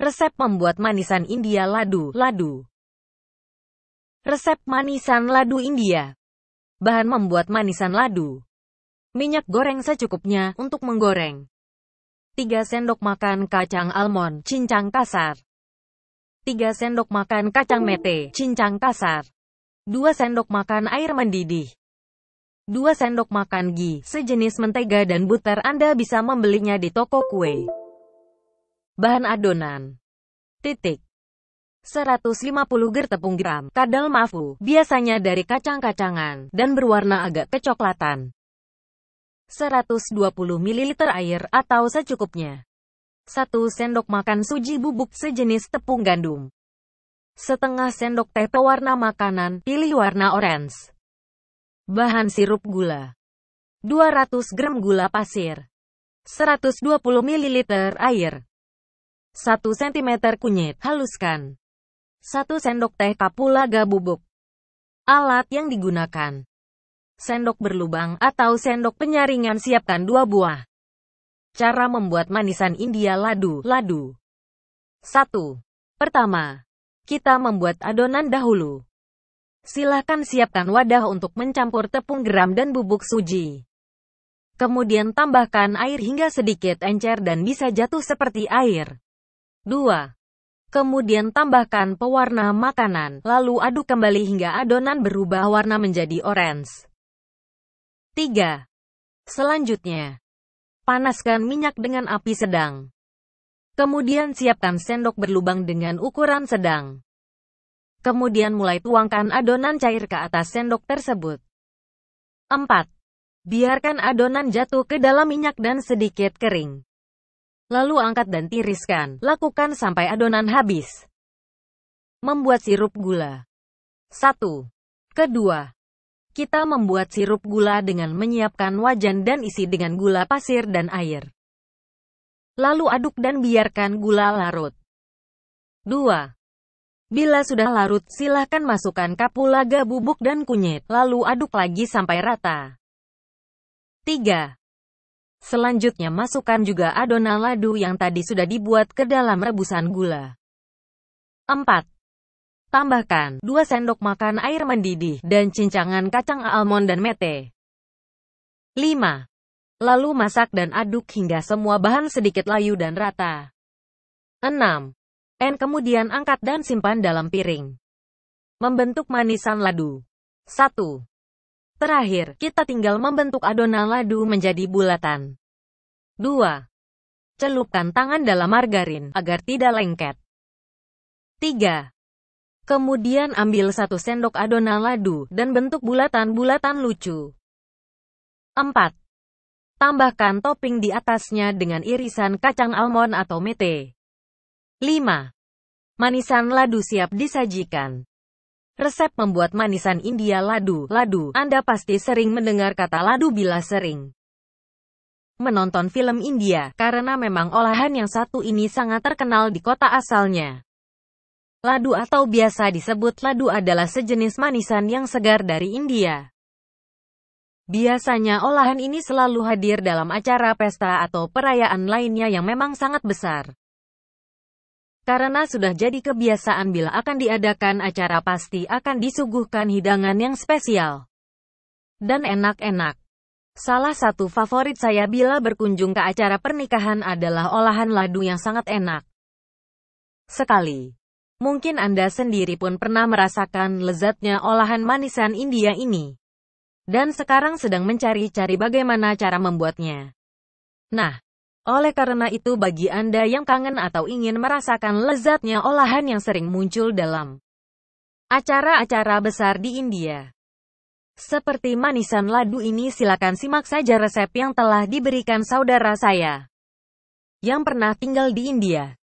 Resep membuat manisan India ladu. Resep manisan ladu India. Bahan membuat manisan ladu. Minyak goreng secukupnya untuk menggoreng. 3 sendok makan kacang almond, cincang kasar. 3 sendok makan kacang mete, cincang kasar. 2 sendok makan air mendidih. 2 sendok makan ghee, sejenis mentega dan butter. Anda bisa membelinya di toko kue. Bahan adonan. 150 ger tepung gram, kadal mafu, biasanya dari kacang-kacangan, dan berwarna agak kecoklatan. 120 ml air atau secukupnya. 1 sendok makan suji bubuk sejenis tepung gandum. Setengah sendok teh pewarna makanan, pilih warna orange. Bahan sirup gula. 200 gram gula pasir. 120 ml air. 1 cm kunyit, haluskan. 1 sendok teh kapulaga bubuk. Alat yang digunakan. Sendok berlubang atau sendok penyaringan, siapkan 2 buah. Cara membuat manisan India ladu. 1. Pertama, kita membuat adonan dahulu. Silahkan siapkan wadah untuk mencampur tepung garam dan bubuk suji. Kemudian tambahkan air hingga sedikit encer dan bisa jatuh seperti air. 2. Kemudian tambahkan pewarna makanan, lalu aduk kembali hingga adonan berubah warna menjadi orange. 3. Selanjutnya, panaskan minyak dengan api sedang. Kemudian siapkan sendok berlubang dengan ukuran sedang. Kemudian mulai tuangkan adonan cair ke atas sendok tersebut. 4. Biarkan adonan jatuh ke dalam minyak dan sedikit kering. Lalu angkat dan tiriskan. Lakukan sampai adonan habis. Membuat sirup gula. 1. Kedua, kita membuat sirup gula dengan menyiapkan wajan dan isi dengan gula pasir dan air. Lalu aduk dan biarkan gula larut. 2. Bila sudah larut, silahkan masukkan kapulaga bubuk dan kunyit, lalu aduk lagi sampai rata. 3. Selanjutnya masukkan juga adonan ladu yang tadi sudah dibuat ke dalam rebusan gula. 4. Tambahkan 2 sendok makan air mendidih dan cincangan kacang almond dan mete. 5. Lalu masak dan aduk hingga semua bahan sedikit layu dan rata. 6. Kemudian angkat dan simpan dalam piring. Membentuk manisan ladu. 1. Terakhir, kita tinggal membentuk adonan ladu menjadi bulatan. 2. Celupkan tangan dalam margarin agar tidak lengket. 3. Kemudian ambil 1 sendok adonan ladu dan bentuk bulatan-bulatan lucu. 4. Tambahkan topping di atasnya dengan irisan kacang almond atau mete. 5. Manisan ladu siap disajikan. Resep membuat manisan India ladu. Anda pasti sering mendengar kata ladu bila sering menonton film India, karena memang olahan yang satu ini sangat terkenal di kota asalnya. Ladu atau biasa disebut ladu adalah sejenis manisan yang segar dari India. Biasanya olahan ini selalu hadir dalam acara pesta atau perayaan lainnya yang memang sangat besar. Karena sudah jadi kebiasaan bila akan diadakan acara pasti akan disuguhkan hidangan yang spesial dan enak-enak. Salah satu favorit saya bila berkunjung ke acara pernikahan adalah olahan ladu yang sangat enak sekali. Mungkin Anda sendiri pun pernah merasakan lezatnya olahan manisan India ini. Dan sekarang sedang mencari-cari bagaimana cara membuatnya. Nah, oleh karena itu bagi Anda yang kangen atau ingin merasakan lezatnya olahan yang sering muncul dalam acara-acara besar di India, seperti manisan ladu ini, silakan simak saja resep yang telah diberikan saudara saya yang pernah tinggal di India.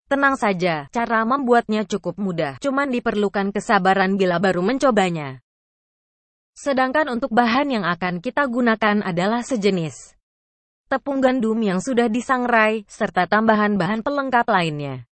Tenang saja, cara membuatnya cukup mudah, cuman diperlukan kesabaran bila baru mencobanya. Sedangkan untuk bahan yang akan kita gunakan adalah sejenis tepung gandum yang sudah disangrai, serta tambahan bahan pelengkap lainnya.